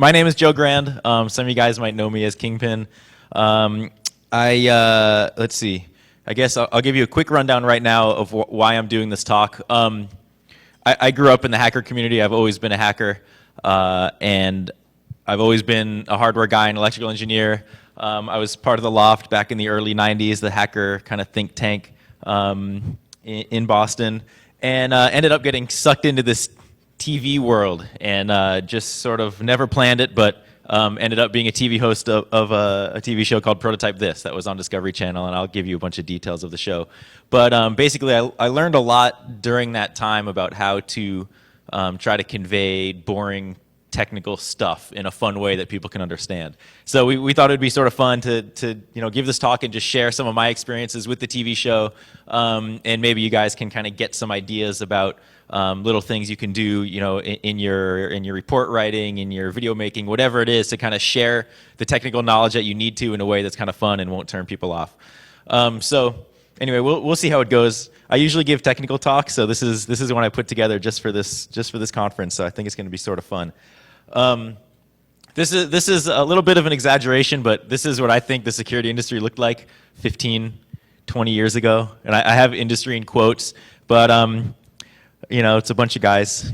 My name is Joe Grand. Some of you guys might know me as Kingpin. Let's see. I guess I'll give you a quick rundown right now of why I'm doing this talk. I grew up in the hacker community. I've always been a hacker, and I've always been a hardware guy, an electrical engineer. I was part of the Loft back in the early 90s, the hacker kind of think tank in Boston, and ended up getting sucked into this TV world and just sort of never planned it, but ended up being a TV host of a TV show called Prototype This that was on Discovery Channel, and I'll give you a bunch of details of the show. But basically, I learned a lot during that time about how to try to convey boring technical stuff in a fun way that people can understand. So we thought it'd be sort of fun to give this talk and just share some of my experiences with the TV show, and maybe you guys can kind of get some ideas about little things you can do, in your report writing, in your video making, whatever it is, to kind of share the technical knowledge that you need to in a way that's kind of fun and won't turn people off. So anyway, we'll see how it goes. I usually give technical talks, so this is one I put together just for this conference. So I think it's going to be sort of fun. This is a little bit of an exaggeration, but this is what I think the security industry looked like 15, 20 years ago. And I have industry in quotes, but it's a bunch of guys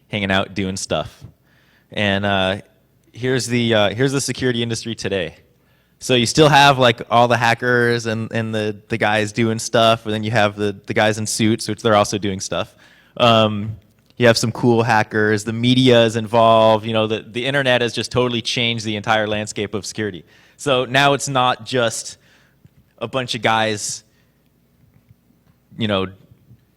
hanging out doing stuff. And here's the security industry today. So you still have like all the hackers and the guys doing stuff, and then you have the guys in suits, which they're also doing stuff. You have some cool hackers. The media is involved. The internet has just totally changed the entire landscape of security. So now it's not just a bunch of guys,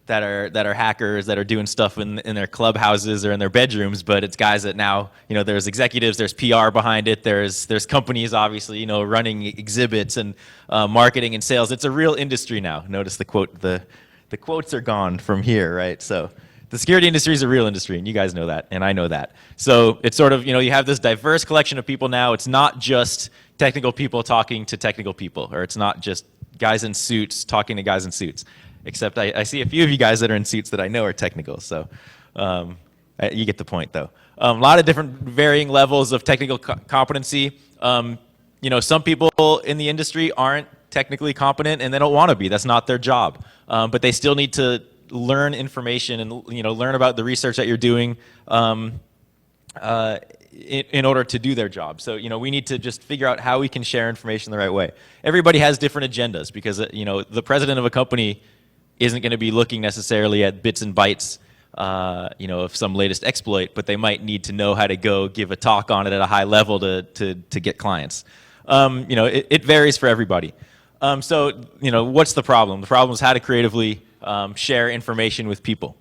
that are hackers that are doing stuff in their clubhouses or in their bedrooms, but it's guys that now, there's executives, there's PR behind it, there's companies obviously, running exhibits and marketing and sales. It's a real industry now. Notice the quote, the quotes are gone from here, right? So the security industry is a real industry, and you guys know that, and I know that. So it's sort of, you have this diverse collection of people now. It's not just technical people talking to technical people, or it's not just guys in suits talking to guys in suits. Except I see a few of you guys that are in suits that I know are technical, so you get the point, though. A lot of different varying levels of technical competency. Some people in the industry aren't technically competent, and they don't want to be. That's not their job. But they still need to learn information and learn about the research that you're doing in order to do their job. So we need to just figure out how we can share information the right way. Everybody has different agendas because the president of a company isn't going to be looking necessarily at bits and bytes, of some latest exploit, but they might need to know how to go give a talk on it at a high level to get clients. It varies for everybody. So what's the problem? The problem is how to creatively share information with people.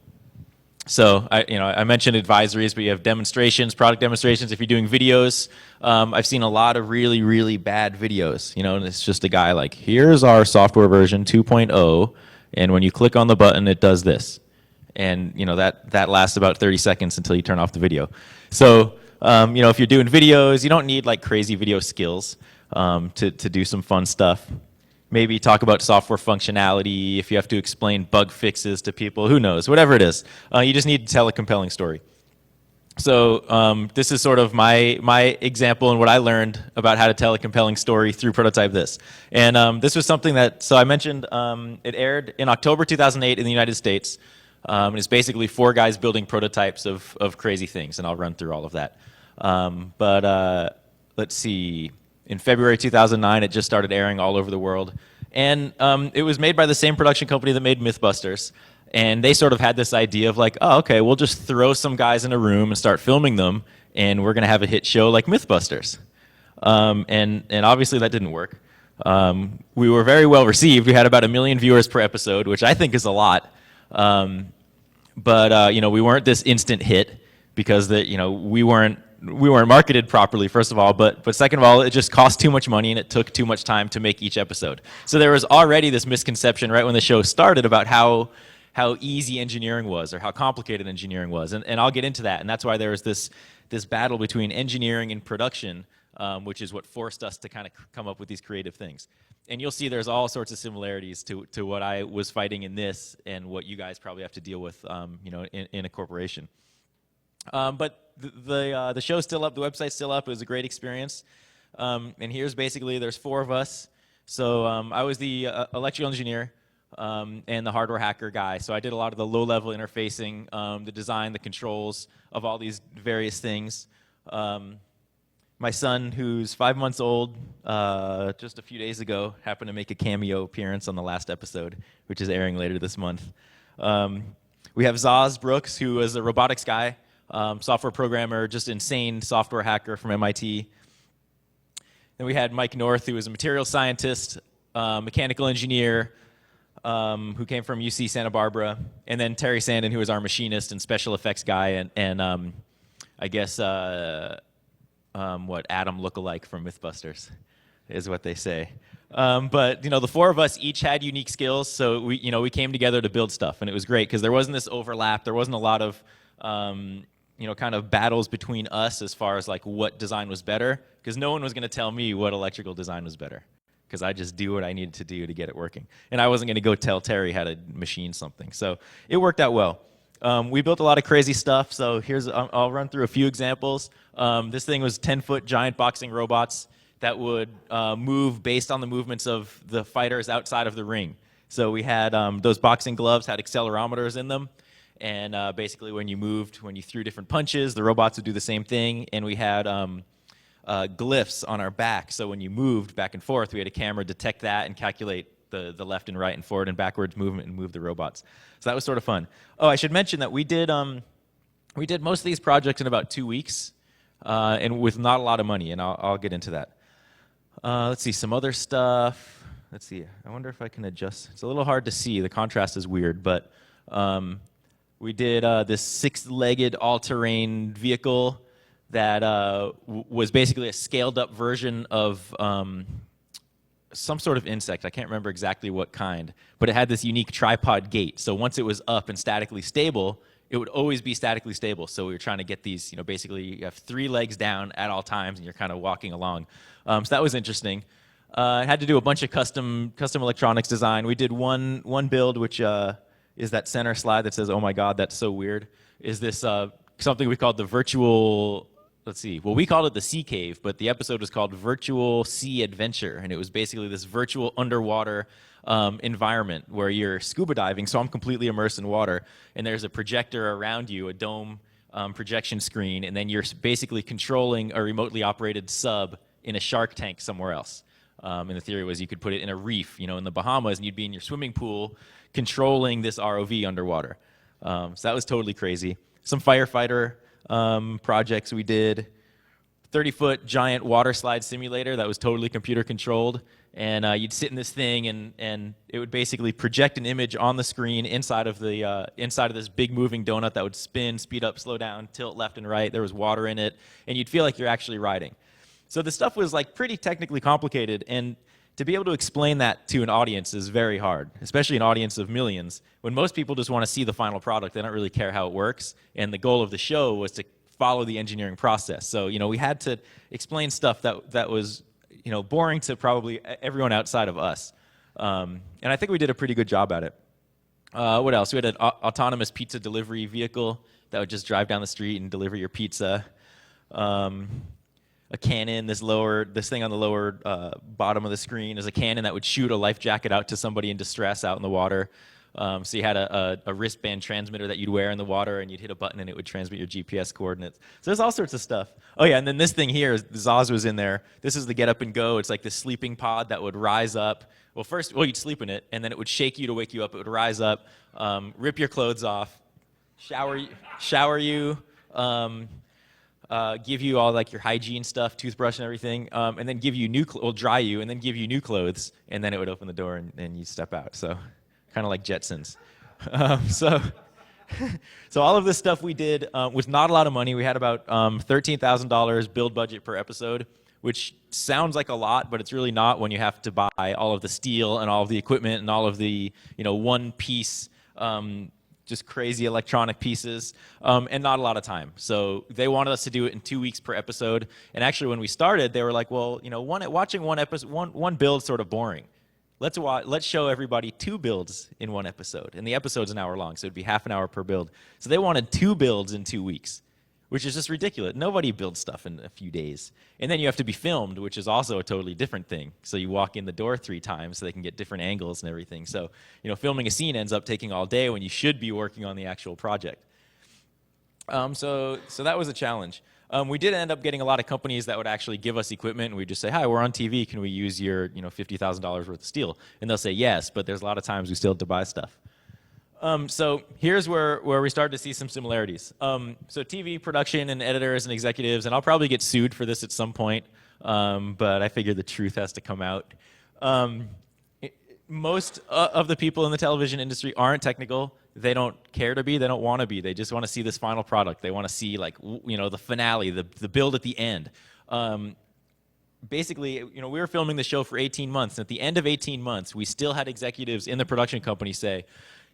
So I mentioned advisories, but you have demonstrations, product demonstrations. If you're doing videos, I've seen a lot of really, really bad videos. And it's just a guy like, here's our software version 2.0. And when you click on the button, it does this. And that lasts about 30 seconds until you turn off the video. So if you're doing videos, you don't need like crazy video skills to do some fun stuff. Maybe talk about software functionality. If you have to explain bug fixes to people, who knows? Whatever it is, you just need to tell a compelling story. So this is sort of my example and what I learned about how to tell a compelling story through Prototype This. And this was something that, so I mentioned it aired in October 2008 in the United States. And it's basically 4 guys building prototypes of crazy things, and I'll run through all of that. Let's see. In February 2009, it just started airing all over the world. And it was made by the same production company that made Mythbusters. And they sort of had this idea of like, oh, okay, we'll just throw some guys in a room and start filming them, and we're going to have a hit show like Mythbusters. And obviously that didn't work. We were very well received. We had about 1 million viewers per episode, which I think is a lot. But we weren't this instant hit because we weren't marketed properly, first of all, but second of all, it just cost too much money and it took too much time to make each episode. So there was already this misconception right when the show started about how easy engineering was or how complicated engineering was. And I'll get into that. And that's why there was this battle between engineering and production, which is what forced us to kind of come up with these creative things. And you'll see there's all sorts of similarities to what I was fighting in this and what you guys probably have to deal with in a corporation. But the show's still up, the website's still up. It was a great experience. And here's basically, there's 4 of us. So I was the electrical engineer and the hardware hacker guy. So I did a lot of the low-level interfacing, the design, the controls of all these various things. My son, who's 5 months old, just a few days ago, happened to make a cameo appearance on the last episode, which is airing later this month. We have Zaz Brooks, who is a robotics guy, software programmer, just insane software hacker from MIT. Then we had Mike North, who was a material scientist, mechanical engineer, who came from UC Santa Barbara. And then Terry Sandin, who was our machinist and special effects guy, and I guess what Adam lookalike from MythBusters is what they say. But the 4 of us each had unique skills, so we came together to build stuff, and it was great because there wasn't this overlap. There wasn't a lot of kind of battles between us as far as like what design was better, because no one was going to tell me what electrical design was better, because I just do what I needed to do to get it working, and I wasn't going to go tell Terry how to machine something. So it worked out well. We built a lot of crazy stuff, so I'll run through a few examples. This thing was 10-foot giant boxing robots that would move based on the movements of the fighters outside of the ring. So we had those boxing gloves had accelerometers in them, and basically when you threw different punches, the robots would do the same thing, and we had glyphs on our back, so when you moved back and forth, we had a camera detect that and calculate the left and right and forward and backwards movement and move the robots. So that was sort of fun. Oh, I should mention that we did most of these projects in about 2 weeks, and with not a lot of money, and I'll get into that. Let's see, some other stuff. Let's see, I wonder if I can adjust. It's a little hard to see, the contrast is weird, but we did this 6-legged all-terrain vehicle that was basically a scaled-up version of some sort of insect. I can't remember exactly what kind, but it had this unique tripod gait. So once it was up and statically stable, it would always be statically stable. So we were trying to get these, basically you have 3 legs down at all times and you're kind of walking along. So that was interesting. I had to do a bunch of custom electronics design. We did one build, which is that center slide that says, "Oh my God, that's so weird." Is this something we called the virtual, we called it the Sea Cave, but the episode was called Virtual Sea Adventure, and it was basically this virtual underwater environment where you're scuba diving, so I'm completely immersed in water, and there's a projector around you, a dome projection screen, and then you're basically controlling a remotely operated sub in a shark tank somewhere else. And the theory was you could put it in a reef, in the Bahamas, and you'd be in your swimming pool controlling this ROV underwater. So that was totally crazy. Some firefighter projects we did. 30-foot giant water slide simulator that was totally computer controlled, and you'd sit in this thing, and it would basically project an image on the screen inside of this big moving donut that would spin, speed up, slow down, tilt left and right. There was water in it, and you'd feel like you're actually riding. So the stuff was like pretty technically complicated, and to be able to explain that to an audience is very hard, especially an audience of millions, when most people just want to see the final product. They don't really care how it works, and the goal of the show was to follow the engineering process. So, we had to explain stuff that was, boring to probably everyone outside of us. And I think we did a pretty good job at it. What else? We had an autonomous pizza delivery vehicle that would just drive down the street and deliver your pizza. A cannon, this thing on the lower bottom of the screen is a cannon that would shoot a life jacket out to somebody in distress out in the water. So you had a wristband transmitter that you'd wear in the water, and you'd hit a button and it would transmit your GPS coordinates. So there's all sorts of stuff. Oh yeah, and then this thing here, Zaz was in there. This is the Get Up and Go. It's like this sleeping pod that would rise up. Well, you'd sleep in it, and then it would shake you to wake you up. It would rise up, rip your clothes off, shower you, give you all like your hygiene stuff, toothbrush and everything, and then give you dry you, and then give you new clothes, and then it would open the door and you step out. So kind of like Jetsons. So all of this stuff we did with not a lot of money. We had about $13,000 build budget per episode, which sounds like a lot, but it's really not when you have to buy all of the steel and all of the equipment and all of the one piece just crazy electronic pieces, and not a lot of time. So they wanted us to do it in 2 weeks per episode. And actually, when we started, they were like, "Well, watching one build sort of boring. Let's show everybody 2 builds in one episode." And the episode's an hour long, so it'd be half an hour per build. So they wanted 2 builds in 2 weeks, which is just ridiculous. Nobody builds stuff in a few days. And then you have to be filmed, which is also a totally different thing. So you walk in the door 3 times so they can get different angles and everything. So, filming a scene ends up taking all day when you should be working on the actual project. So that was a challenge. We did end up getting a lot of companies that would actually give us equipment, and we'd just say, hi, we're on TV, can we use your $50,000 worth of steel? And they'll say yes, but there's a lot of times we still have to buy stuff. So here's where we started to see some similarities. So TV production and editors and executives, and I'll probably get sued for this at some point, but I figure the truth has to come out. Most of the people in the television industry aren't technical. They don't care to be, they don't want to be. They just want to see this final product. They want to see the finale, the build at the end. Basically, we were filming the show for 18 months. And at the end of 18 months, we still had executives in the production company say,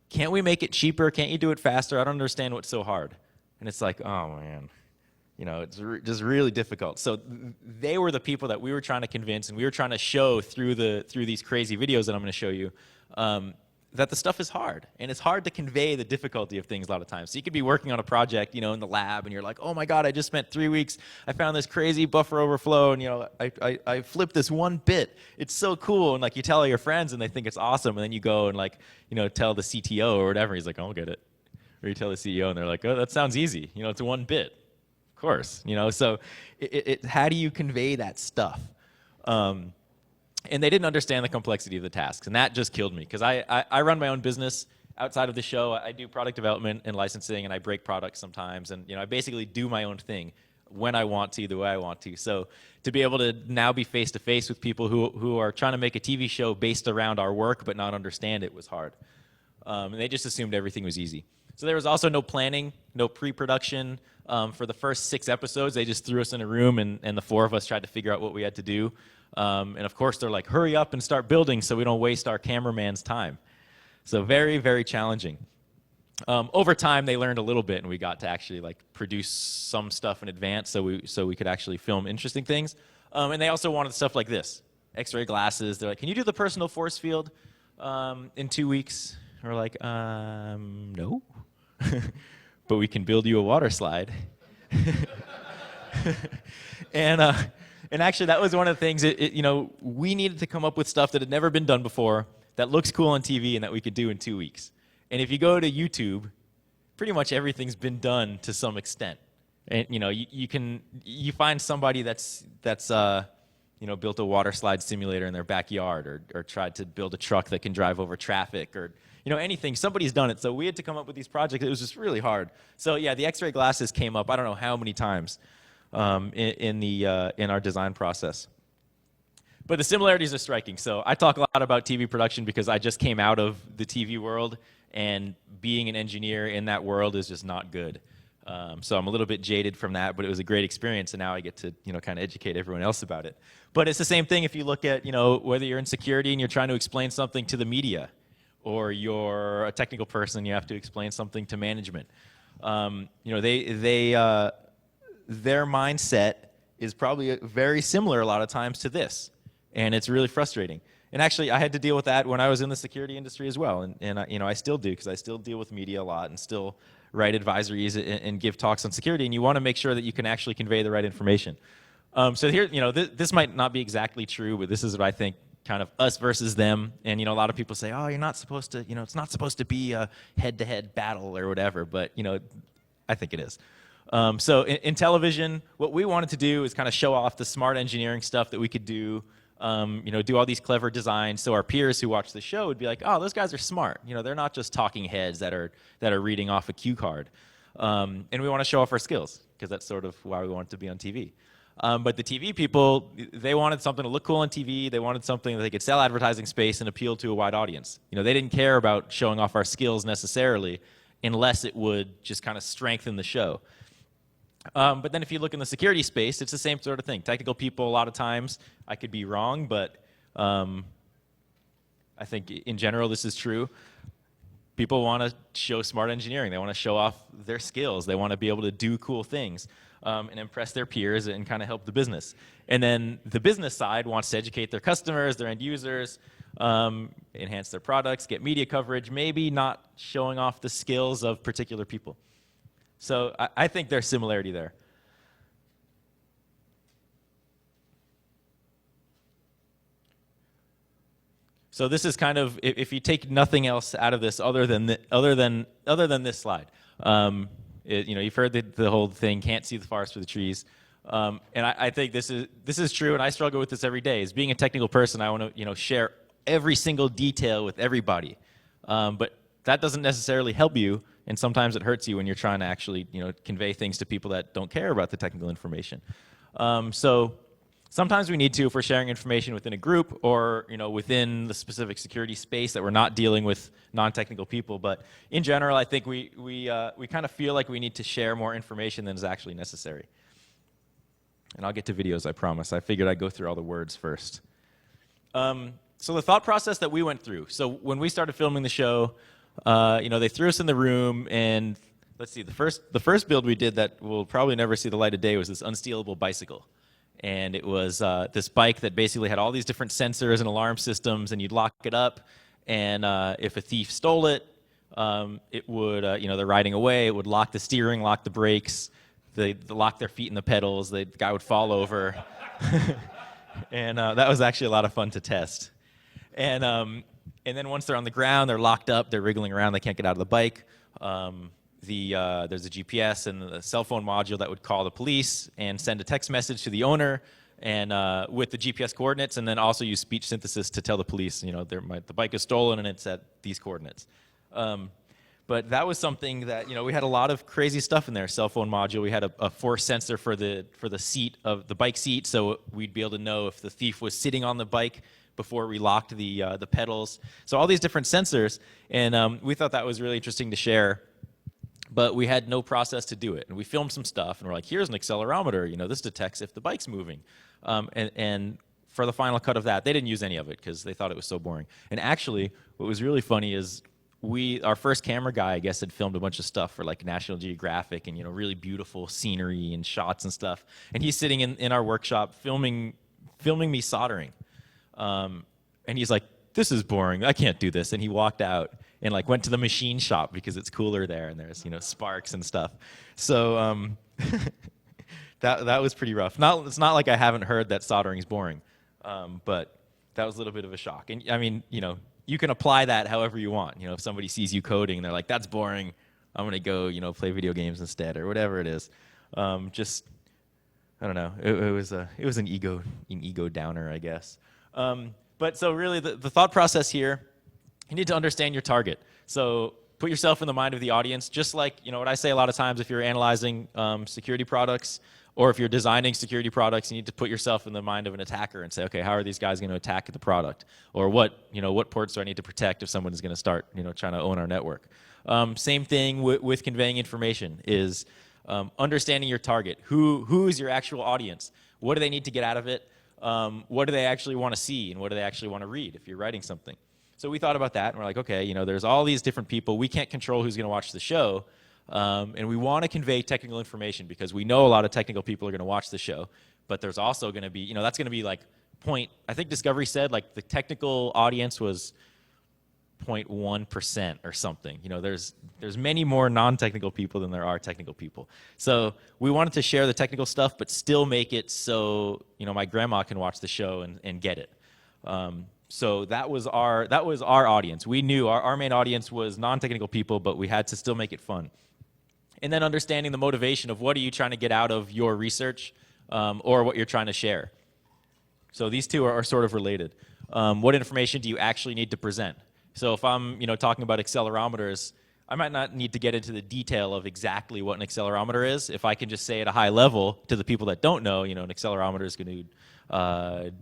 can't we make it cheaper? Can't you do it faster? I don't understand what's so hard. And it's like, oh man, it's just really difficult. So they were the people that we were trying to convince, and we were trying to show through these crazy videos that I'm going to show you, that the stuff is hard, and it's hard to convey the difficulty of things a lot of times. So you could be working on a project, in the lab, and you're like, oh my God, I just spent 3 weeks. I found this crazy buffer overflow, and I flipped this one bit. It's so cool, and you tell all your friends, and they think it's awesome, and then you go and tell the CTO or whatever. He's like, I'll get it. Or you tell the CEO, and they're like, oh, that sounds easy. It's one bit. Of course, So how do you convey that stuff? And they didn't understand the complexity of the tasks, and that just killed me, because I run my own business outside of the show. I do product development and licensing, and I break products sometimes, and I basically do my own thing when I want to, the way I want to. So to be able to now be face-to-face with people who are trying to make a TV show based around our work but not understand it was hard. And they just assumed everything was easy. So there was also no planning, no pre-production. For the first 6 episodes, they just threw us in a room, and the 4 of us tried to figure out what we had to do. And of course, they're like, hurry up and start building so we don't waste our cameraman's time. So very, very challenging. Over time, they learned a little bit, and we got to actually produce some stuff in advance so we could actually film interesting things. And they also wanted stuff like this, X-ray glasses. They're like, can you do the personal force field in 2 weeks? And we're like, no. But we can build you a water slide. And actually, that was one of the things, we needed to come up with stuff that had never been done before, that looks cool on TV, and that we could do in 2 weeks. And if you go to YouTube, pretty much everything's been done to some extent. And, you find somebody that's built a water slide simulator in their backyard, or tried to build a truck that can drive over traffic, or anything. Somebody's done it. So we had to come up with these projects. It was just really hard. So yeah, the X-ray glasses came up I don't know how many times in our design process. But the similarities are striking. So I talk a lot about TV production because I just came out of the TV world, and being an engineer in that world is just not good. So I'm a little bit jaded from that, but it was a great experience, and now I get to kind of educate everyone else about it. But it's the same thing if you look at whether you're in security and you're trying to explain something to the media, or you're a technical person, you have to explain something to management. Their mindset is probably very similar a lot of times to this, and it's really frustrating. And actually, I had to deal with that when I was in the security industry as well, and I still do, because I still deal with media a lot and still write advisories and give talks on security, and you want to make sure that you can actually convey the right information. So here, this might not be exactly true, but this is what I think, kind of us versus them. And a lot of people say, oh, you're not supposed to, it's not supposed to be a head-to-head battle or whatever, but I think it is. So in television, what we wanted to do is kind of show off the smart engineering stuff that we could do, do all these clever designs, so our peers who watch the show would be like, oh, those guys are smart. They're not just talking heads that are reading off a cue card. And we want to show off our skills, because that's sort of why we wanted to be on TV. But the TV people, they wanted something to look cool on TV. They wanted something that they could sell advertising space and appeal to a wide audience. They didn't care about showing off our skills necessarily, unless it would just kind of strengthen the show. But then if you look in the security space, it's the same sort of thing. Technical people, a lot of times, I could be wrong, but I think in general this is true. People want to show smart engineering. They want to show off their skills. They want to be able to do cool things and impress their peers and kind of help the business. And then the business side wants to educate their customers, their end users, enhance their products, get media coverage, maybe not showing off the skills of particular people. So I think there's similarity there. So this is kind of, if you take nothing else out of this other than this slide. You've heard the whole thing, can't see the forest for the trees. And I think this is true, and I struggle with this every day. As being a technical person, I want to share every single detail with everybody. But that doesn't necessarily help you, and sometimes it hurts you when you're trying to actually convey things to people that don't care about the technical information. So sometimes we need to if we're sharing information within a group or within the specific security space that we're not dealing with non-technical people. But in general, I think we kind of feel like we need to share more information than is actually necessary. And I'll get to videos, I promise. I figured I'd go through all the words first. So the thought process that we went through. So when we started filming the show, they threw us in the room, and let's see, the first build we did that will probably never see the light of day was this unstealable bicycle. And it was this bike that basically had all these different sensors and alarm systems, and you'd lock it up, and if a thief stole it, it would, they're riding away, it would lock the steering, lock the brakes, they'd lock their feet in the pedals, the guy would fall over. And that was actually a lot of fun to test. And then once they're on the ground, they're locked up, they're wriggling around, they can't get out of the bike. There's a GPS and a cell phone module that would call the police and send a text message to the owner and with the GPS coordinates, and then also use speech synthesis to tell the police, the bike is stolen and it's at these coordinates. But that was something that, we had a lot of crazy stuff in there. Cell phone module, we had a force sensor for the seat of the bike seat, so we'd be able to know if the thief was sitting on the bike before we locked the pedals. So all these different sensors, and we thought that was really interesting to share. But we had no process to do it. And we filmed some stuff, and we're like, here's an accelerometer. This detects if the bike's moving. And for the final cut of that, they didn't use any of it because they thought it was so boring. And actually, what was really funny is our first camera guy, I guess, had filmed a bunch of stuff for like National Geographic and, really beautiful scenery and shots and stuff. And he's sitting in our workshop filming me soldering. And he's like, this is boring. I can't do this. And he walked out and went to the machine shop because it's cooler there and there's sparks and stuff. So that was pretty rough. It's not like I haven't heard that soldering is boring, but that was a little bit of a shock. And I mean, you can apply that however you want. If somebody sees you coding and they're like, that's boring, I'm gonna go play video games instead or whatever it is. I don't know. It was an ego downer, I guess. But so really the thought process here, you need to understand your target. So put yourself in the mind of the audience, just like what I say a lot of times if you're analyzing security products or if you're designing security products, you need to put yourself in the mind of an attacker and say, okay, how are these guys going to attack the product? Or what ports do I need to protect if someone is going to start trying to own our network? Same thing with conveying information is understanding your target. Who is your actual audience? What do they need to get out of it? What do they actually want to see, and what do they actually want to read if you're writing something? So we thought about that, and we're like, okay, there's all these different people. We can't control who's going to watch the show, and we want to convey technical information because we know a lot of technical people are going to watch the show, but there's also going to be, that's going to be I think Discovery said the technical audience was 0.1% or something. There's many more non-technical people than there are technical people. So we wanted to share the technical stuff, but still make it so my grandma can watch the show and get it. So that was our audience. We knew our main audience was non-technical people, but we had to still make it fun. And then understanding the motivation of what are you trying to get out of your research or what you're trying to share. So these two are sort of related. What information do you actually need to present? So if I'm talking about accelerometers, I might not need to get into the detail of exactly what an accelerometer is. If I can just say at a high level to the people that don't know, an accelerometer is going to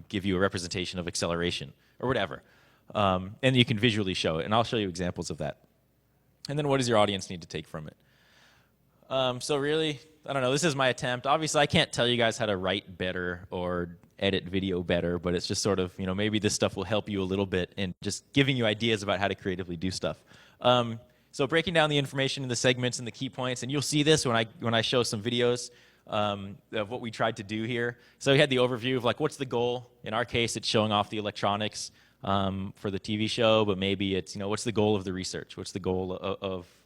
give you a representation of acceleration or whatever. And you can visually show it, and I'll show you examples of that. And then what does your audience need to take from it? So really, I don't know, this is my attempt. Obviously, I can't tell you guys how to write better or edit video better, but it's just sort of, maybe this stuff will help you a little bit in just giving you ideas about how to creatively do stuff. So breaking down the information in the segments and the key points, and you'll see this when I show some videos of what we tried to do here. So we had the overview of what's the goal. In our case, it's showing off the electronics for the TV show, but maybe it's, what's the goal of the research? What's the goal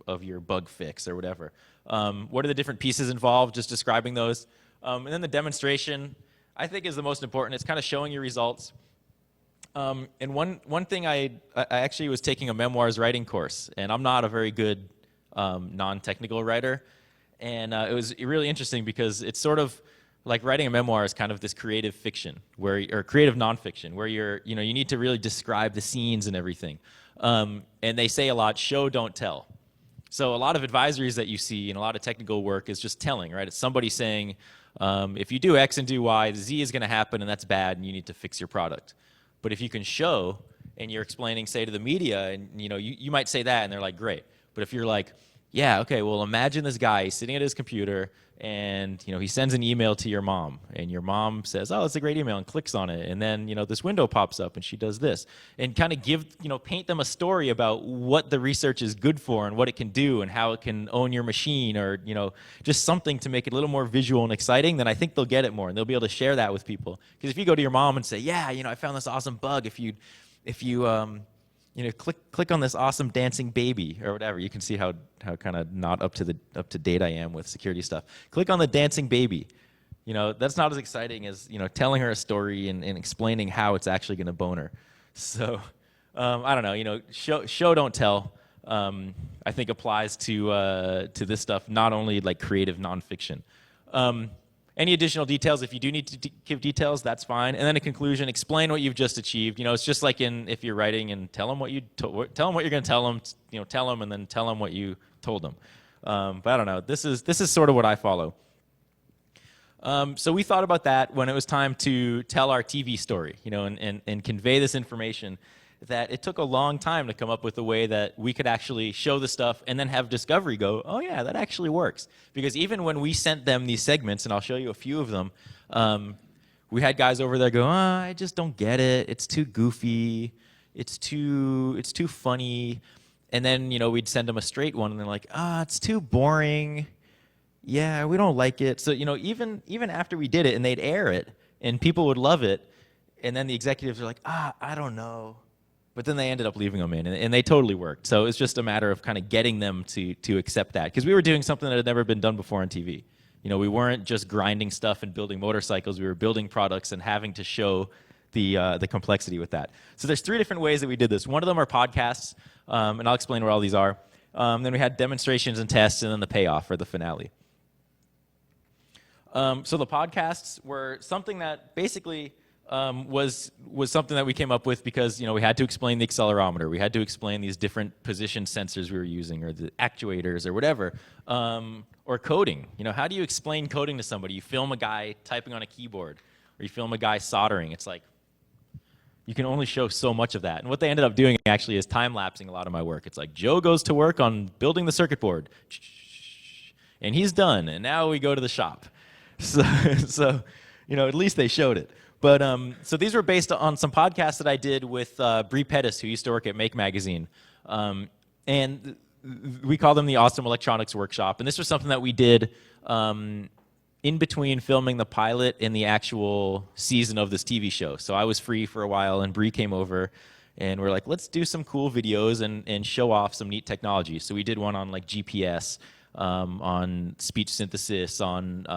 of your bug fix or whatever? What are the different pieces involved, just describing those. And then the demonstration, I think, is the most important. It's kind of showing your results. And one thing, I actually was taking a memoirs writing course, and I'm not a very good non-technical writer. And it was really interesting because it's sort of like writing a memoir is kind of this creative fiction, or creative nonfiction, where you need to really describe the scenes and everything. And they say a lot, show, don't tell. So a lot of advisories that you see and a lot of technical work is just telling, right? It's somebody saying, if you do X and do Y, Z is going to happen, and that's bad, and you need to fix your product. But if you can show, and you're explaining, say, to the media, and you might say that, and they're like, great. But if you're like, yeah, okay, well, imagine this guy sitting at his computer, and he sends an email to your mom, and your mom says, oh, it's a great email, and clicks on it, and then this window pops up, and she does this, and kind of paint them a story about what the research is good for, and what it can do, and how it can own your machine, or just something to make it a little more visual and exciting. Then I think they'll get it more, and they'll be able to share that with people. Because if you go to your mom and say, yeah, I found this awesome bug, if you click on this awesome dancing baby or whatever. You can see how kind of not up to date I am with security stuff. Click on the dancing baby. That's not as exciting as telling her a story and explaining how it's actually going to bone her. So I don't know. Show don't tell. I think applies to this stuff. Not only like creative nonfiction. Any additional details, if you do need to give details, that's fine. And then a conclusion, explain what you've just achieved. It's just like if you're writing, and tell them what you're going to tell them. Tell them, and then tell them what you told them. But I don't know. This is sort of what I follow. So we thought about that when it was time to tell our TV story, and convey this information. That it took a long time to come up with a way that we could actually show the stuff and then have Discovery go, oh yeah, that actually works. Because even when we sent them these segments, and I'll show you a few of them, we had guys over there go, I just don't get it. It's too goofy. It's too funny. And then, we'd send them a straight one, and they're like, it's too boring. Yeah, we don't like it. So, even after we did it and they'd air it and people would love it, and then the executives are like, I don't know. But then they ended up leaving them in, and they totally worked. So it's just a matter of kind of getting them to accept that. Because we were doing something that had never been done before on TV. We weren't just grinding stuff and building motorcycles. We were building products and having to show the complexity with that. So there's 3 different ways that we did this. One of them are podcasts, and I'll explain where all these are. Then we had demonstrations and tests, and then the payoff, or the finale. So the podcasts were something that basically was something that we came up with because we had to explain the accelerometer, we had to explain these different position sensors we were using, or the actuators, or whatever, or coding. How do you explain coding to somebody? You film a guy typing on a keyboard, or you film a guy soldering. It's like you can only show so much of that. And what they ended up doing actually is time-lapsing a lot of my work. It's like Joe goes to work on building the circuit board, and he's done, and now we go to the shop. So at least they showed it. But so these were based on some podcasts that I did with Brie Pettis, who used to work at Make Magazine. And we call them the Awesome Electronics Workshop. And this was something that we did in between filming the pilot and the actual season of this TV show. So I was free for a while, and Brie came over, and we're like, let's do some cool videos and show off some neat technology. So we did one on like GPS, on speech synthesis, on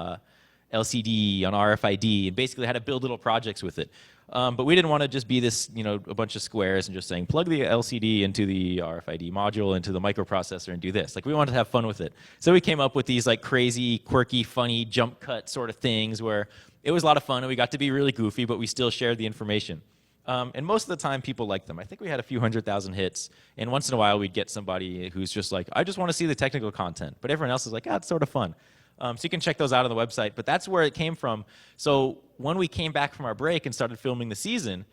LCD, on RFID, and basically had to build little projects with it. But we didn't want to just be this, a bunch of squares and just saying, plug the LCD into the RFID module, into the microprocessor, and do this. Like, we wanted to have fun with it. So we came up with these like crazy, quirky, funny, jump cut sort of things where it was a lot of fun, and we got to be really goofy, but we still shared the information. And most of the time, people liked them. I think we had a few 100,000 hits, and once in a while, we'd get somebody who's just like, I just want to see the technical content. But everyone else is like, it's sort of fun. So you can check those out on the website. But that's where it came from. So when we came back from our break and started filming the season,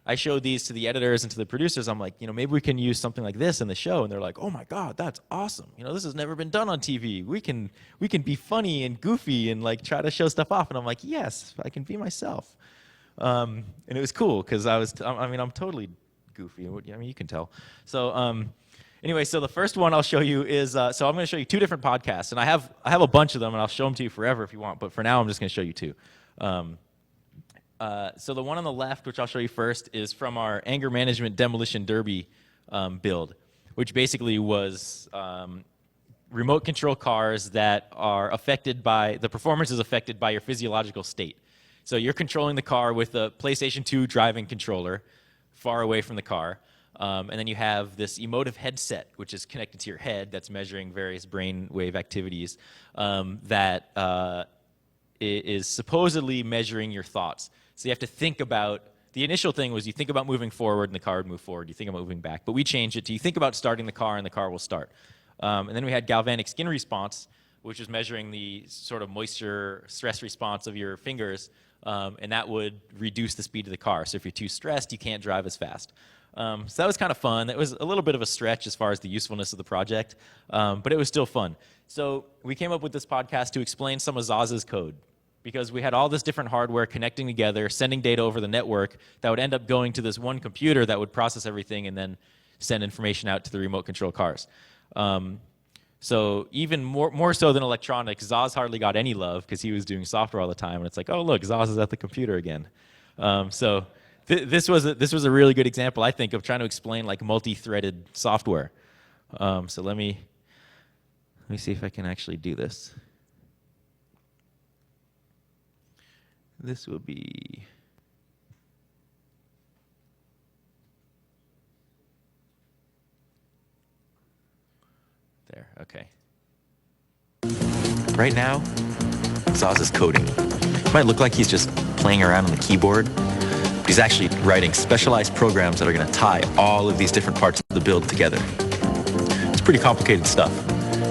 I showed these to the editors and to the producers. I'm like, maybe we can use something like this in the show. And they're like, oh my God, that's awesome. This has never been done on TV. We can be funny and goofy and like try to show stuff off. And I'm like, yes, I can be myself. And it was cool because I'm totally goofy. You can tell. So anyway, so the first one I'll show you is, so I'm going to show you 2 different podcasts. And I have a bunch of them, and I'll show them to you forever if you want. But for now, I'm just going to show you 2. So the one on the left, which I'll show you first, is from our Anger Management Demolition Derby build, which basically was remote control cars that are affected by, the performance is affected by your physiological state. So you're controlling the car with a PlayStation 2 driving controller far away from the car. And then you have this emotive headset, which is connected to your head, that's measuring various brainwave activities that is supposedly measuring your thoughts. So you have to think about, the initial thing was you think about moving forward and the car would move forward. You think about moving back. But we changed it to you think about starting the car and the car will start. And then we had galvanic skin response, which is measuring the sort of moisture stress response of your fingers. And that would reduce the speed of the car. So if you're too stressed, you can't drive as fast. So that was kind of fun. That was a little bit of a stretch as far as the usefulness of the project, but it was still fun. So we came up with this podcast to explain some of Zaz's code, because we had all this different hardware connecting together, sending data over the network that would end up going to this one computer that would process everything and then send information out to the remote control cars. So even more so than electronics, Zaz hardly got any love because he was doing software all the time. And it's like, oh, look, Zaz is at the computer again. This was a really good example, I think, of trying to explain like multi-threaded software. So let me see if I can actually do this. This will be there. Okay. Right now, Zaz is coding. It might look like he's just playing around on the keyboard. He's actually writing specialized programs that are going to tie all of these different parts of the build together. It's pretty complicated stuff.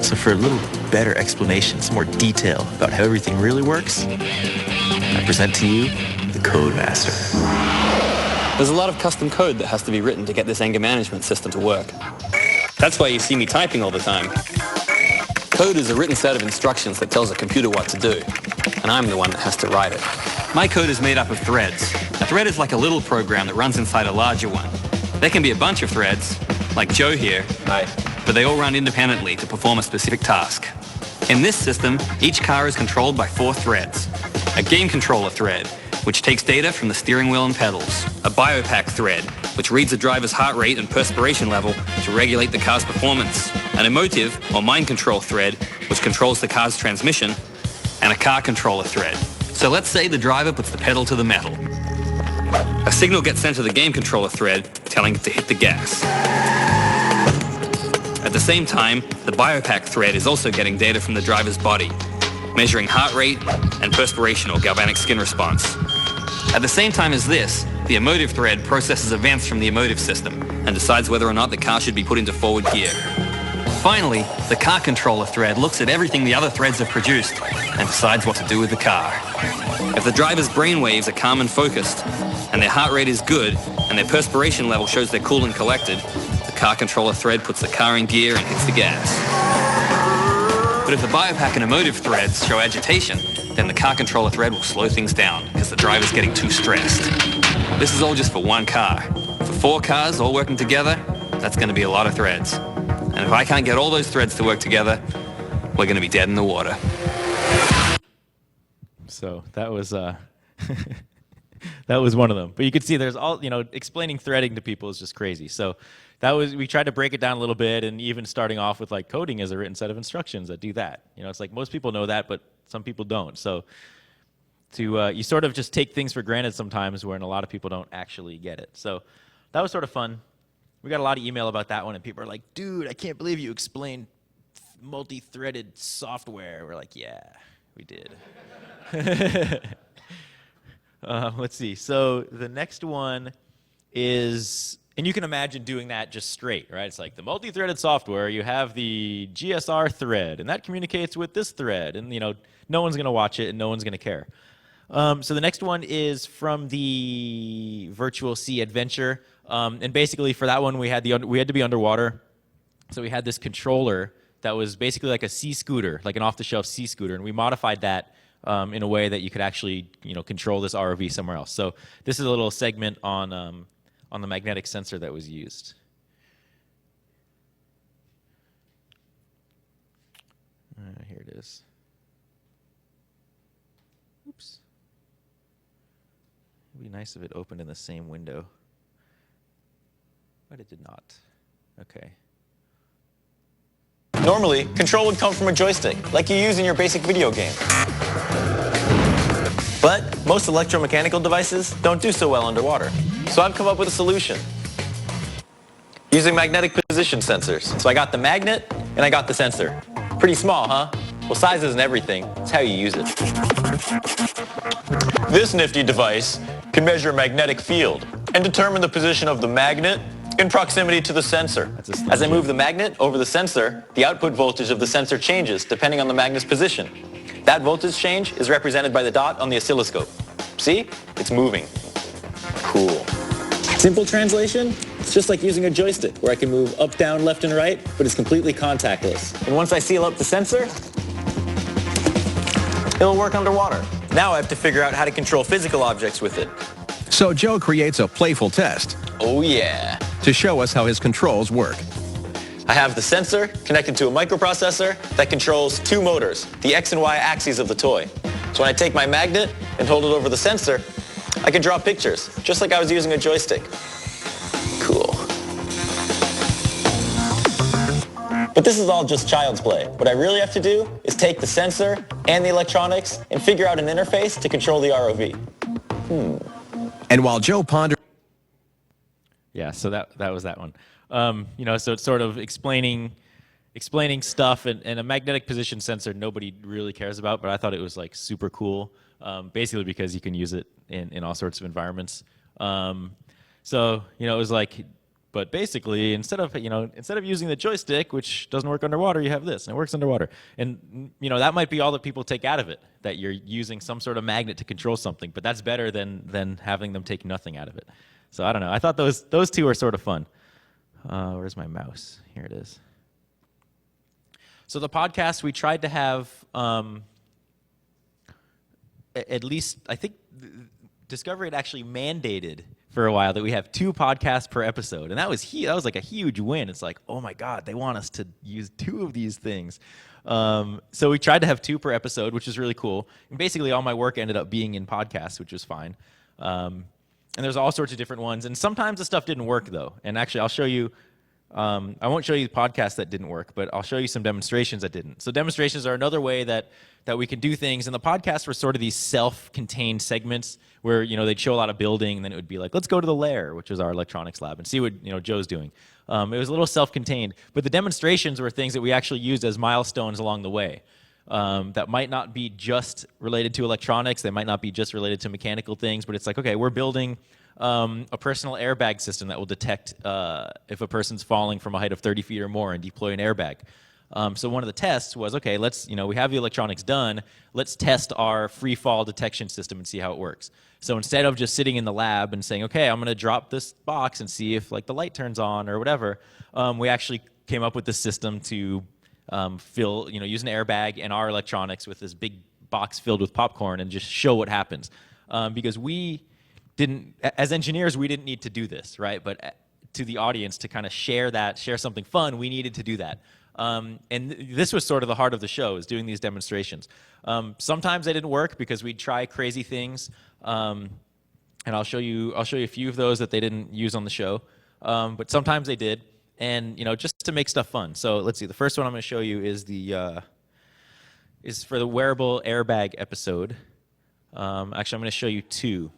So for a little better explanation, some more detail about how everything really works, I present to you the Codemaster. There's a lot of custom code that has to be written to get this anger management system to work. That's why you see me typing all the time. Code is a written set of instructions that tells a computer what to do, and I'm the one that has to write it. My code is made up of threads. A thread is like a little program that runs inside a larger one. There can be a bunch of threads, like Joe here, but they all run independently to perform a specific task. In this system, each car is controlled by 4 threads. A game controller thread, which takes data from the steering wheel and pedals. A biopack thread, which reads the driver's heart rate and perspiration level to regulate the car's performance. An emotive, or mind control thread, which controls the car's transmission. And a car controller thread. So let's say the driver puts the pedal to the metal. A signal gets sent to the game controller thread, telling it to hit the gas. At the same time, the biopack thread is also getting data from the driver's body, measuring heart rate and perspiration or galvanic skin response. At the same time as this, the emotive thread processes events from the emotive system and decides whether or not the car should be put into forward gear. Finally, the car controller thread looks at everything the other threads have produced and decides what to do with the car. If the driver's brainwaves are calm and focused, and their heart rate is good, and their perspiration level shows they're cool and collected, the car controller thread puts the car in gear and hits the gas. But if the biopack and emotive threads show agitation, then the car controller thread will slow things down because the driver's getting too stressed. This is all just for one car. For 4 cars all working together, that's going to be a lot of threads. And if I can't get all those threads to work together, we're going to be dead in the water. So that was that was one of them. But you could see there's all, explaining threading to people is just crazy. So we tried to break it down a little bit, and even starting off with like coding as a written set of instructions that do that. It's like most people know that, but some people don't. So you sort of just take things for granted sometimes, when a lot of people don't actually get it. So that was sort of fun. We got a lot of email about that one, and people are like, dude, I can't believe you explained multi-threaded software. We're like, yeah, we did. Let's see. So the next one is, and you can imagine doing that just straight, right? It's like the multi-threaded software, you have the GSR thread, and that communicates with this thread, and no one's going to watch it, and no one's going to care. So the next one is from the Virtual Sea Adventure. And basically for that one, we had to be underwater. So we had this controller that was basically like a sea scooter, like an off-the-shelf sea scooter. And we modified that in a way that you could actually, control this ROV somewhere else. So this is a little segment on the magnetic sensor that was used. Here it is. Oops. It'd be nice if it opened in the same window. But it did not. Okay. Normally, control would come from a joystick, like you use in your basic video game. But most electromechanical devices don't do so well underwater. So I've come up with a solution. Using magnetic position sensors. So I got the magnet, and I got the sensor. Pretty small, huh? Well, size isn't everything. It's how you use it. This nifty device can measure a magnetic field and determine the position of the magnet in proximity to the sensor. As I move the magnet over the sensor, the output voltage of the sensor changes depending on the magnet's position. That voltage change is represented by the dot on the oscilloscope. See? It's moving. Cool. Simple translation? It's just like using a joystick where I can move up, down, left, and right, but it's completely contactless. And once I seal up the sensor, it'll work underwater. Now I have to figure out how to control physical objects with it. So Joe creates a playful test Oh yeah. to show us how his controls work. I have the sensor connected to a microprocessor that controls two motors, the X and Y axes of the toy. So when I take my magnet and hold it over the sensor, I can draw pictures, just like I was using a joystick. Cool. But this is all just child's play. What I really have to do is take the sensor and the electronics and figure out an interface to control the ROV. And while Joe ponders Yeah, so that was that one. So it's sort of explaining stuff, and a magnetic position sensor nobody really cares about, but I thought it was like super cool, basically because you can use it in all sorts of environments. So it was like, but basically instead of using the joystick, which doesn't work underwater, you have this, and it works underwater. And that might be all that people take out of it, that you're using some sort of magnet to control something, but that's better than having them take nothing out of it. So I don't know. I thought those two are sort of fun. Where's my mouse? Here it is. So the podcast, we tried to have at least, I think Discovery had actually mandated for a while that we have 2 podcasts per episode. And that was like a huge win. It's like, oh my God, they want us to use 2 of these things. So we tried to have 2 per episode, which is really cool. And basically all my work ended up being in podcasts, which was fine. And there's all sorts of different ones. And sometimes the stuff didn't work, though. And actually, I'll show you. I won't show you the podcasts that didn't work, but I'll show you some demonstrations that didn't. So demonstrations are another way that we can do things. And the podcasts were sort of these self-contained segments where they'd show a lot of building, and then it would be like, let's go to the lair, which is our electronics lab, and see what Joe's doing. It was a little self-contained. But the demonstrations were things that we actually used as milestones along the way. That might not be just related to electronics. They might not be just related to mechanical things, but it's like, okay, we're building a personal airbag system that will detect if a person's falling from a height of 30 feet or more and deploy an airbag. So one of the tests was, okay, let's, we have the electronics done. Let's test our free fall detection system and see how it works. So instead of just sitting in the lab and saying, okay, I'm going to drop this box and see if like the light turns on or whatever, we actually came up with this system to fill, use an airbag and our electronics with this big box filled with popcorn and just show what happens. Because we didn't, as engineers, we didn't need to do this, right? But to the audience, to kind of share something fun, we needed to do that. And this was sort of the heart of the show, is doing these demonstrations. Sometimes they didn't work because we'd try crazy things. And I'll show you a few of those that they didn't use on the show. But sometimes they did. And just to make stuff fun. So let's see. The first one I'm going to show you is is for the wearable airbag episode. Actually, I'm going to show you 2.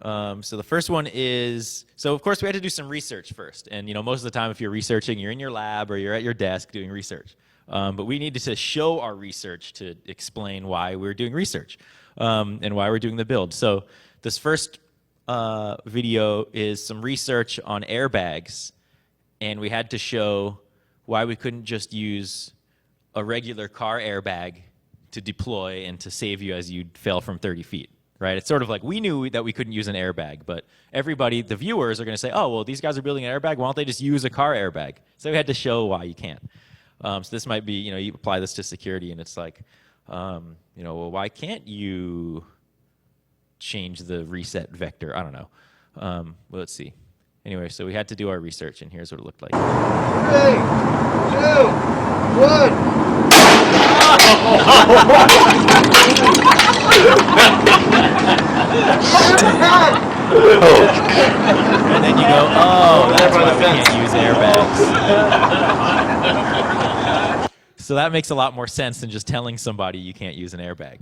So the first one is, so of course we had to do some research first. And most of the time if you're researching, you're in your lab or you're at your desk doing research. But we needed to show our research to explain why we're doing research and why we're doing the build. So this first video is some research on airbags. And we had to show why we couldn't just use a regular car airbag to deploy and to save you as you fell from 30 feet, right? It's sort of like we knew that we couldn't use an airbag, but everybody, the viewers, are going to say, oh, well, these guys are building an airbag. Why don't they just use a car airbag? So we had to show why you can't. So this might be, you apply this to security, and it's like, well, why can't you change the reset vector? I don't know. Well, let's see. Anyway, so we had to do our research, and here's what it looked like. 3, 2, 1. And then you go, oh, that's why we can't use airbags. So that makes a lot more sense than just telling somebody you can't use an airbag.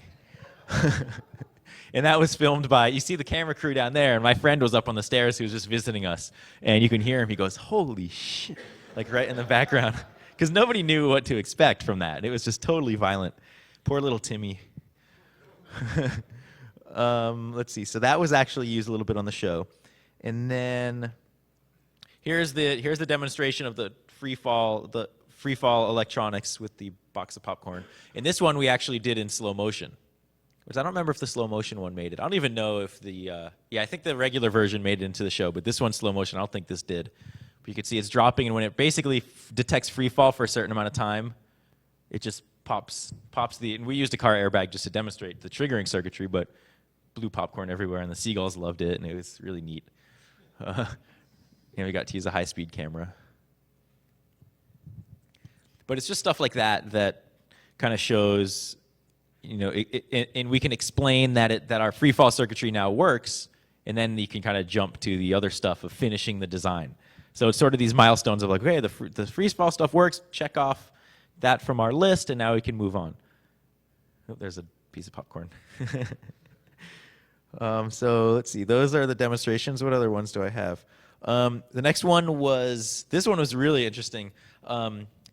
And that was filmed by, you see the camera crew down there, and my friend was up on the stairs who was just visiting us. And you can hear him, he goes, holy shit, like right in the background. Because nobody knew what to expect from that. It was just totally violent. Poor little Timmy. Let's see, so that was actually used a little bit on the show. And then here's the demonstration of the free fall electronics with the box of popcorn. And this one we actually did in slow motion. Which I don't remember if the slow motion one made it. I don't even know if the, I think the regular version made it into the show, but this one's slow motion. I don't think this did. But you can see it's dropping, and when it basically detects free fall for a certain amount of time, it just pops and we used a car airbag just to demonstrate the triggering circuitry, but blew popcorn everywhere, and the seagulls loved it, and it was really neat. And we got to use a high-speed camera. But it's just stuff like that that kind of shows, you know, and we can explain that our free fall circuitry now works, and then you can kind of jump to the other stuff of finishing the design. So it's sort of these milestones of like, okay, the free fall stuff works, check off that from our list, and now we can move on. Oh, there's a piece of popcorn. So let's see, those are the demonstrations. What other ones do I have? The next one was, this one was really interesting.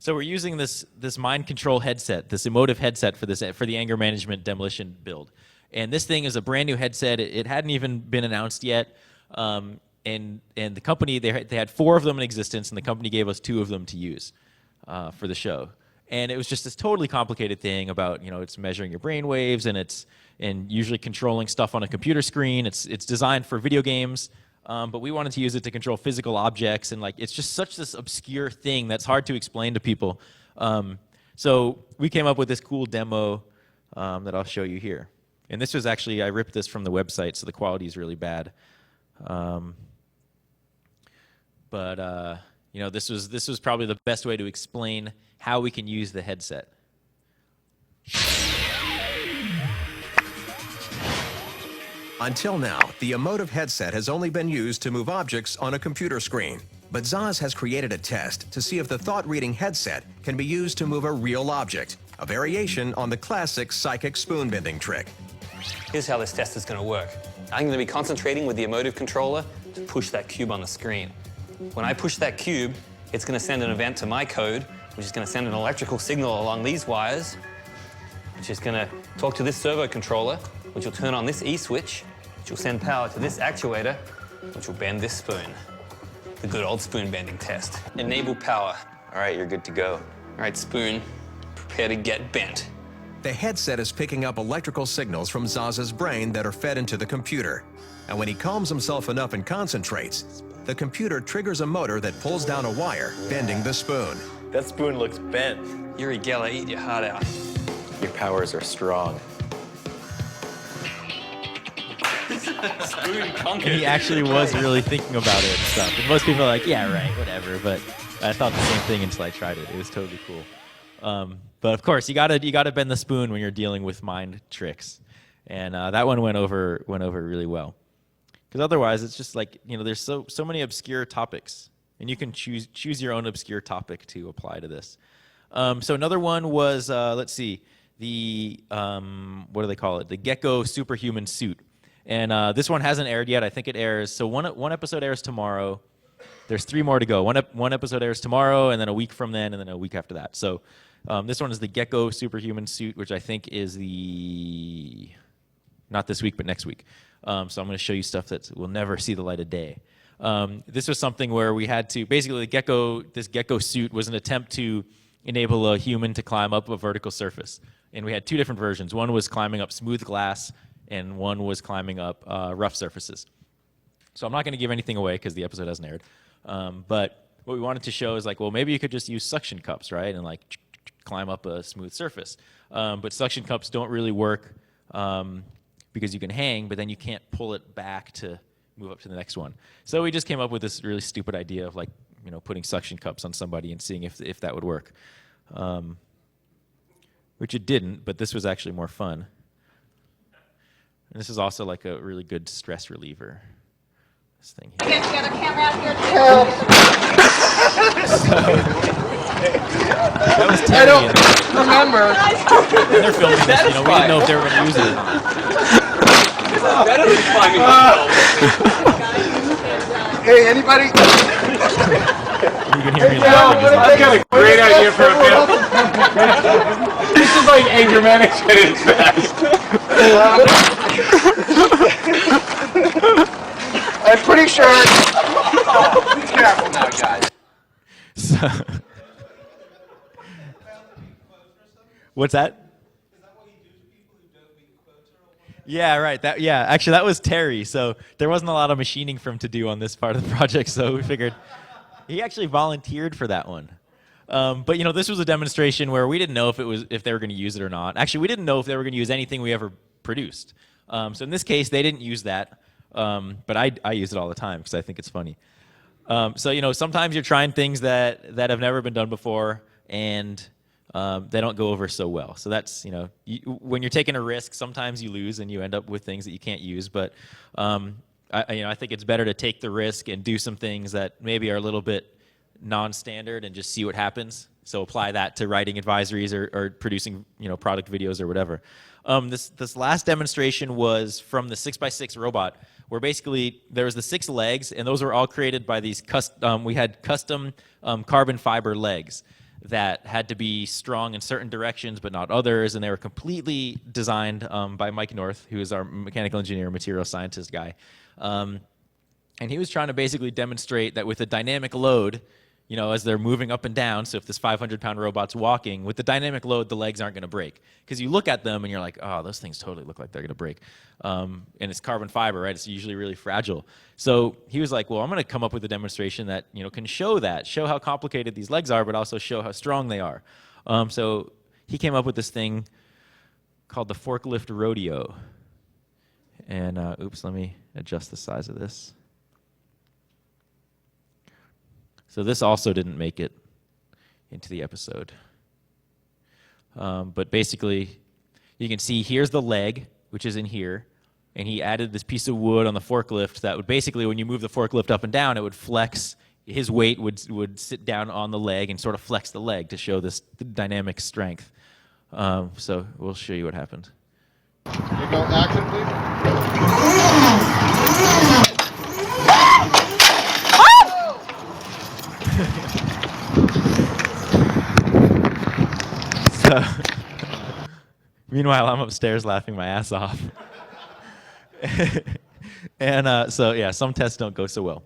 So we're using this mind control headset, this emotive headset for the anger management demolition build. And this thing is a brand new headset. It hadn't even been announced yet. And the company, they had 4 of them in existence, and the company gave us 2 of them to use for the show. And it was just this totally complicated thing about, you know, it's measuring your brain waves, and usually controlling stuff on a computer screen. It's designed for video games. But we wanted to use it to control physical objects, and like it's just such this obscure thing that's hard to explain to people. So we came up with this cool demo that I'll show you here. And this was actually, I ripped this from the website, so the quality is really bad. You know, this was probably the best way to explain how we can use the headset. Until now, the emotive headset has only been used to move objects on a computer screen. But Zaz has created a test to see if the thought-reading headset can be used to move a real object, a variation on the classic psychic spoon-bending trick. Here's how this test is going to work. I'm going to be concentrating with the emotive controller to push that cube on the screen. When I push that cube, it's going to send an event to my code, which is going to send an electrical signal along these wires, which is going to talk to this servo controller, which will turn on this E-switch, which will send power to this actuator, which will bend this spoon. The good old spoon bending test. Enable power. All right, you're good to go. All right, spoon, prepare to get bent. The headset is picking up electrical signals from Zaz's brain that are fed into the computer. And when he calms himself enough and concentrates, the computer triggers a motor that pulls down a wire, bending the spoon. That spoon looks bent. Uri Geller, eat your heart out. Your powers are strong. Spoon conquered. And he actually was really thinking about it and stuff. And most people are like, yeah, right, whatever. But I thought the same thing until I tried it. It was totally cool. But of course, you gotta bend the spoon when you're dealing with mind tricks, and that one went over really well. Because otherwise, it's just like, you know, there's so many obscure topics, and you can choose your own obscure topic to apply to this. So another one was let's see, the what do they call it? The Gecko Superhuman Suit. And this one hasn't aired yet. I think it airs. So one episode airs tomorrow. There's 3 more to go. One episode airs tomorrow, and then a week from then, and then a week after that. So this one is the Gecko Superhuman Suit, which I think is not this week, but next week. So I'm going to show you stuff that will never see the light of day. This was something where we had to, basically this Gecko suit was an attempt to enable a human to climb up a vertical surface. And we had 2 different versions. One was climbing up smooth glass, and one was climbing up rough surfaces. So I'm not going to give anything away because the episode hasn't aired. But what we wanted to show is like, well, maybe you could just use suction cups, right? And like climb up a smooth surface. But suction cups don't really work because you can hang, but then you can't pull it back to move up to the next one. So we just came up with this really stupid idea of like, you know, putting suction cups on somebody and seeing if that would work. Which it didn't, but this was actually more fun. And this is also like a really good stress reliever. This thing here. Get the other camera out here. That was Terry. I don't remember. And they're filming this, we didn't know if they were going to use it. Better than climbing Hey, anybody? You can hear me laughing. isn't it? I've got a great idea for a film. This is like anger management in fast. I'm pretty sure. Be careful now, guys. So, what's that? Yeah, right. Actually, that was Terry. So there wasn't a lot of machining for him to do on this part of the project. So we figured he actually volunteered for that one. But this was a demonstration where we didn't know if they were going to use it or not. Actually, we didn't know if they were going to use anything we ever produced. So in this case, they didn't use that. But I use it all the time because I think it's funny. So sometimes you're trying things that have never been done before, and they don't go over so well. So that's when you're taking a risk, sometimes you lose and you end up with things that you can't use. But I think it's better to take the risk and do some things that maybe are a little bit non-standard and just see what happens. So apply that to writing advisories or producing product videos or whatever. This last demonstration was from the 6x6 robot, where basically there was the 6 legs, and those were all created by these we had custom carbon fiber legs that had to be strong in certain directions but not others, and they were completely designed by Mike North, who is our mechanical engineer, material scientist guy. And he was trying to basically demonstrate that with a dynamic load, as they're moving up and down, so if this 500-pound robot's walking, with the dynamic load, the legs aren't going to break. Because you look at them and you're like, oh, those things totally look like they're going to break. And it's carbon fiber, right? It's usually really fragile. So he was like, well, I'm going to come up with a demonstration that can show how complicated these legs are, but also show how strong they are. So he came up with this thing called the forklift rodeo. And oops, let me adjust the size of this. So this also didn't make it into the episode. But basically, you can see here's the leg, which is in here, and he added this piece of wood on the forklift that would basically, when you move the forklift up and down, it would flex. His weight would sit down on the leg and sort of flex the leg to show this dynamic strength. So we'll show you what happened. Here you go, action, please. So, meanwhile, I'm upstairs laughing my ass off. And so, yeah, some tests don't go so well.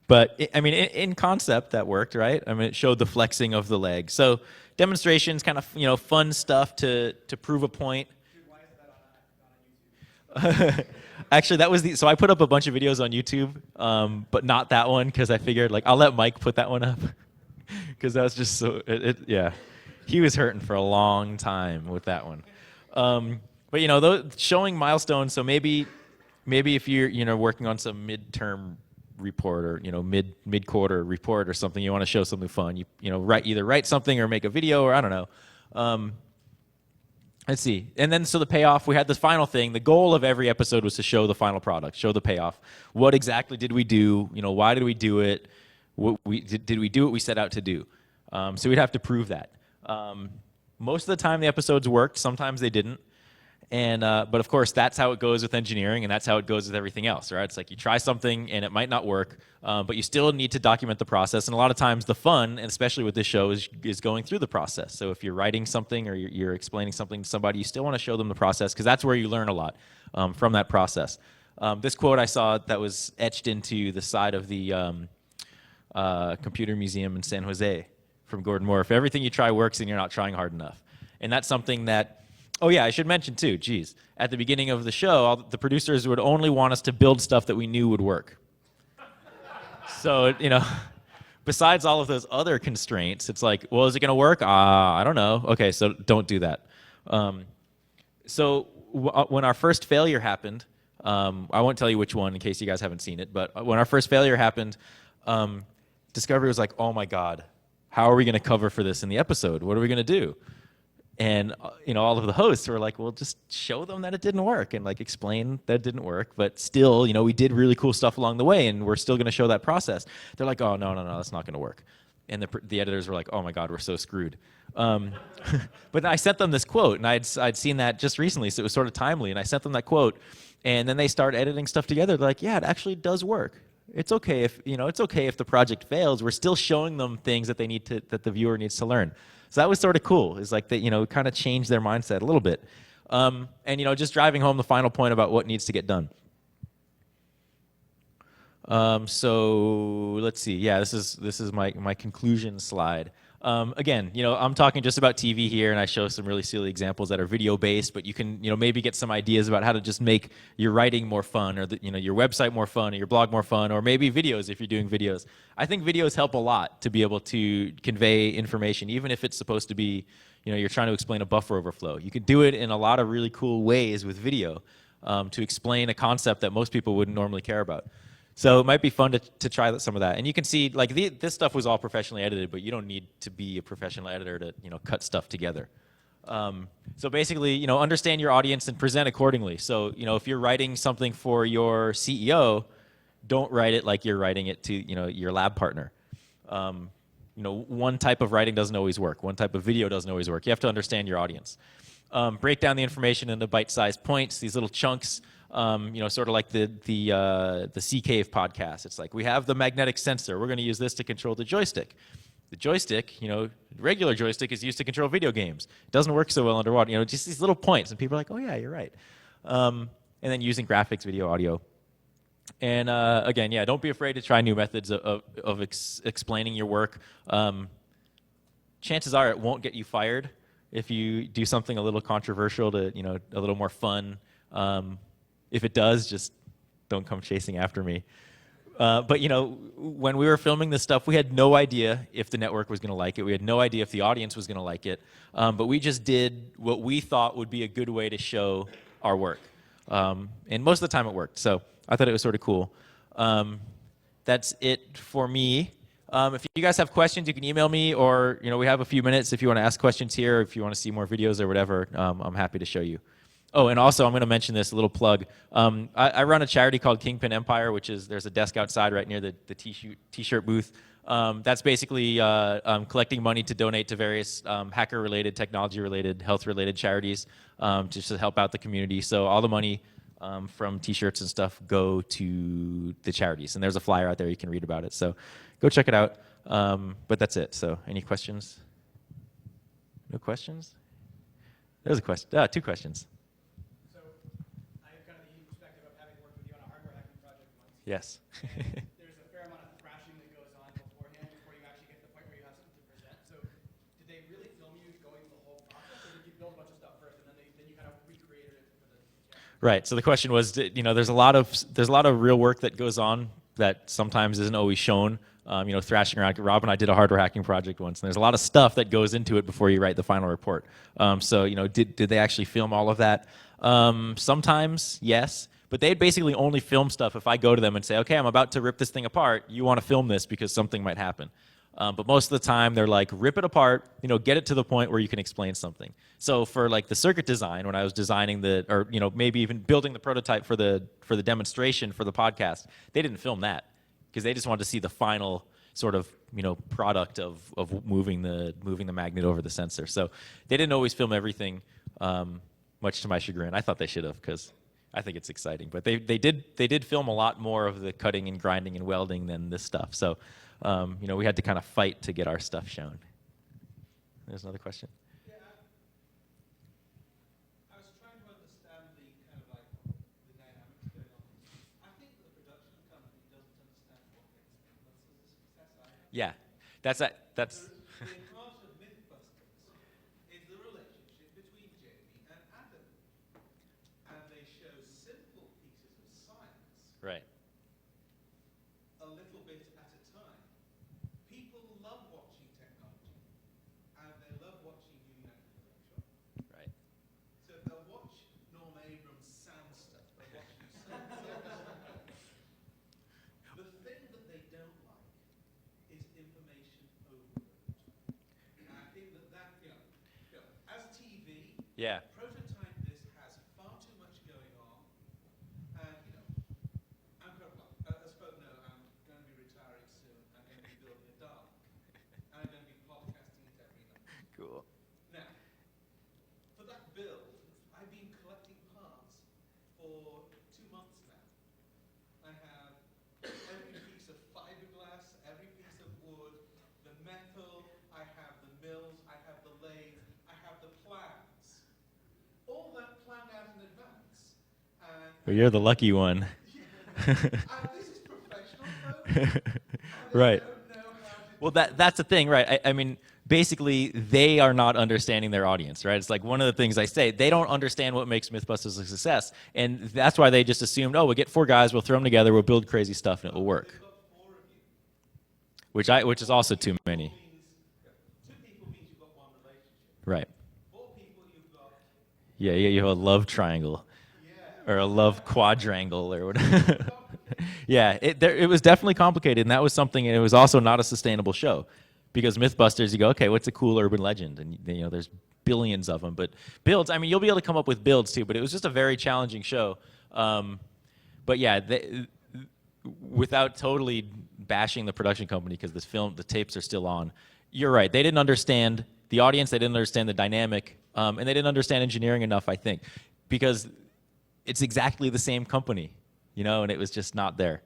But, in concept, that worked, right? It showed the flexing of the leg. So demonstrations, kind of, fun stuff to prove a point. Actually, that was so I put up a bunch of videos on YouTube, but not that one, because I figured, I'll let Mike put that one up. Because that was just so, yeah. He was hurting for a long time with that one. But, showing milestones, so maybe if you're, working on some midterm report or, mid-quarter report or something, you want to show something fun, either write something or make a video, or I don't know. Let's see. And then, so the payoff, we had this final thing. The goal of every episode was to show the final product, show the payoff. What exactly did we do? Why did we do it? Did we do what we set out to do? So we'd have to prove that. Most of the time the episodes worked. Sometimes they didn't. And but of course, that's how it goes with engineering, and that's how it goes with everything else, right? It's like you try something and it might not work, but you still need to document the process. And a lot of times the fun, and especially with this show, is going through the process. So if you're writing something or you're explaining something to somebody, you still want to show them the process, because that's where you learn a lot from that process. This quote I saw that was etched into the side of the Computer Museum in San Jose from Gordon Moore. If everything you try works, then you're not trying hard enough. And that's something that, oh yeah, I should mention too, geez. At the beginning of the show, the producers would only want us to build stuff that we knew would work. So, besides all of those other constraints, it's like, well, is it going to work? I don't know. Okay, so don't do that. When our first failure happened, I won't tell you which one in case you guys haven't seen it, but when our first failure happened, Discovery was like, oh my God, how are we going to cover for this in the episode? What are we going to do? And all of the hosts were like, well, just show them that it didn't work and like explain that it didn't work. But still, we did really cool stuff along the way, and we're still going to show that process. They're like, oh, no, that's not going to work. And the editors were like, oh my God, we're so screwed. But I sent them this quote, and I'd seen that just recently, so it was sort of timely. And I sent them that quote, and then they start editing stuff together. They're like, yeah, it actually does work. It's okay if the project fails. We're still showing them things that that the viewer needs to learn. So that was sort of cool. It's like that, kind of changed their mindset a little bit. And just driving home the final point about what needs to get done. So let's see. Yeah, this is my conclusion slide. Again, I'm talking just about TV here, and I show some really silly examples that are video based, but you can, maybe get some ideas about how to just make your writing more fun, or your website more fun, or your blog more fun, or maybe videos if you're doing videos. I think videos help a lot to be able to convey information, even if it's supposed to be, you're trying to explain a buffer overflow. You can do it in a lot of really cool ways with video to explain a concept that most people wouldn't normally care about. So it might be fun to try some of that. And you can see, like, this stuff was all professionally edited, but you don't need to be a professional editor to, cut stuff together. So basically, understand your audience and present accordingly. So, if you're writing something for your CEO, don't write it like you're writing it to, your lab partner. One type of writing doesn't always work. One type of video doesn't always work. You have to understand your audience. Break down the information into bite-sized points, these little chunks. Sort of like the Sea Cave podcast. It's like, we have the magnetic sensor. We're going to use this to control the joystick. The joystick, regular joystick is used to control video games. It doesn't work so well underwater. Just these little points, and people are like, oh yeah, you're right. And then using graphics, video, audio. And again, yeah, don't be afraid to try new methods of explaining your work. Chances are it won't get you fired if you do something a little controversial to, a little more fun. If it does, just don't come chasing after me. But when we were filming this stuff, we had no idea if the network was going to like it. We had no idea if the audience was going to like it. But we just did what we thought would be a good way to show our work. And most of the time it worked. So I thought it was sort of cool. That's it for me. If you guys have questions, you can email me, or we have a few minutes if you want to ask questions here, or if you want to see more videos or whatever. I'm happy to show you. Oh, and also I'm going to mention this, a little plug. I run a charity called Kingpin Empire, which is, there's a desk outside right near the t-shirt booth. That's basically collecting money to donate to various hacker-related, technology-related, health-related charities just to help out the community. So all the money from t-shirts and stuff go to the charities. And there's a flyer out there, you can read about it. So go check it out. But that's it. So any questions? No questions? There's a question. Two questions. Yes. There's a fair amount of thrashing that goes on beforehand before you actually get to the point where you have something to present. So did they really film you going through the whole process, or did you build a bunch of stuff first and then you kind of recreated it for the camera? Right. So the question was, there's a lot of real work that goes on that sometimes isn't always shown. Thrashing around. Rob and I did a hardware hacking project once, and there's a lot of stuff that goes into it before you write the final report. So did they actually film all of that? Sometimes, yes. But they'd basically only film stuff if I go to them and say, okay, I'm about to rip this thing apart. You want to film this because something might happen. But most of the time, they're like, rip it apart, get it to the point where you can explain something. So for like the circuit design, when I was designing maybe even building the prototype for the demonstration for the podcast, they didn't film that because they just wanted to see the final sort of product of moving the magnet over the sensor. So they didn't always film everything, much to my chagrin. I thought they should have, because I think it's exciting. But they did film a lot more of the cutting and grinding and welding than this stuff. So we had to kind of fight to get our stuff shown. There's another question. Yeah, I was trying to understand the kind of like the dynamics going on. I think the production company doesn't understand what makes Mythbusters a success. Yeah, that's. The heart of Mythbusters is the relationship between Jamie and Adam, and they show simple pieces of science, Right. a little bit at a time. People love watching technology, and they love watching you in Photoshop. Right. So they'll watch Norm Abrams sand stuff, they'll watch you sand stuff. The thing that they don't like is information overload. And I think that, as TV Yeah. Prototype this has far too much going on. And, you know, as folk know, I'm going to be retiring soon. I'm going to be building a dog. And I'm going to be podcasting it every night. Cool. Now, for that build, I've been collecting parts for 2 months now. I have every piece of fiberglass, every piece of wood, the metal, I have the mills, I have the lathe, I have the plans. All that planned out in advance. And But you're the lucky one. this is professional, folks. Right. I don't know how to Well, that's the thing, right? I mean, basically, they are not understanding their audience, right? It's like one of the things I say, they don't understand what makes Mythbusters a success. And that's why they just assumed, oh, we'll get 4 guys, we'll throw them together, we'll build crazy stuff, and it will work. Which is also too many. 2 people means you've got 1 relationship. Right. 4 people you've got. Yeah, you have a love triangle. Or a love quadrangle or whatever. Yeah, it was definitely complicated, and that was something, and it was also not a sustainable show. Because Mythbusters, you go, okay, what's a cool urban legend? And, you know, there's billions of them. But builds, I mean, you'll be able to come up with builds, too, but it was just a very challenging show. But yeah, without totally bashing the production company, because the tapes are still on, you're right. They didn't understand the audience, they didn't understand the dynamic, and they didn't understand engineering enough, I think. Because it's exactly the same company, you know, and it was just not there.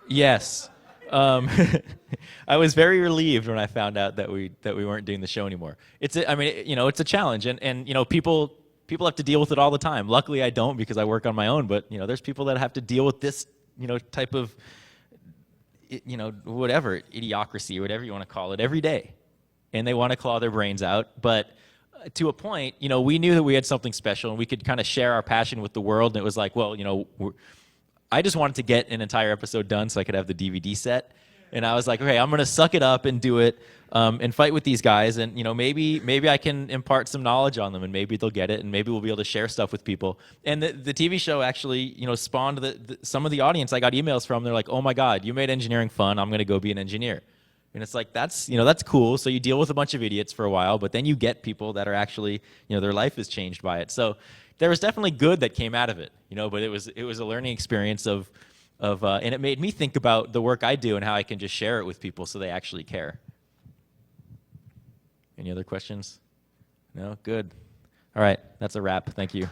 Yes. I was very relieved when I found out that we weren't doing the show anymore. It's a challenge, and you know, people have to deal with it all the time. Luckily, I don't, because I work on my own. But you know, there's people that have to deal with this, you know, type of, you know, whatever idiocracy, whatever you want to call it, every day, and they want to claw their brains out. But to a point, you know, we knew that we had something special, and we could kind of share our passion with the world. And it was like, well, you know, I just wanted to get an entire episode done so I could have the DVD set. And I was like, okay, I'm going to suck it up and do it, and fight with these guys. And, you know, maybe I can impart some knowledge on them, and maybe they'll get it, and maybe we'll be able to share stuff with people. And the TV show actually, you know, spawned some of the audience I got emails from. They're like, oh my God, you made engineering fun. I'm going to go be an engineer. And it's like, that's cool. So you deal with a bunch of idiots for a while, but then you get people that are actually, you know, their life is changed by it. So there was definitely good that came out of it, you know, but it was a learning experience and it made me think about the work I do and how I can just share it with people so they actually care. Any other questions? No? Good. All right. That's a wrap. Thank you.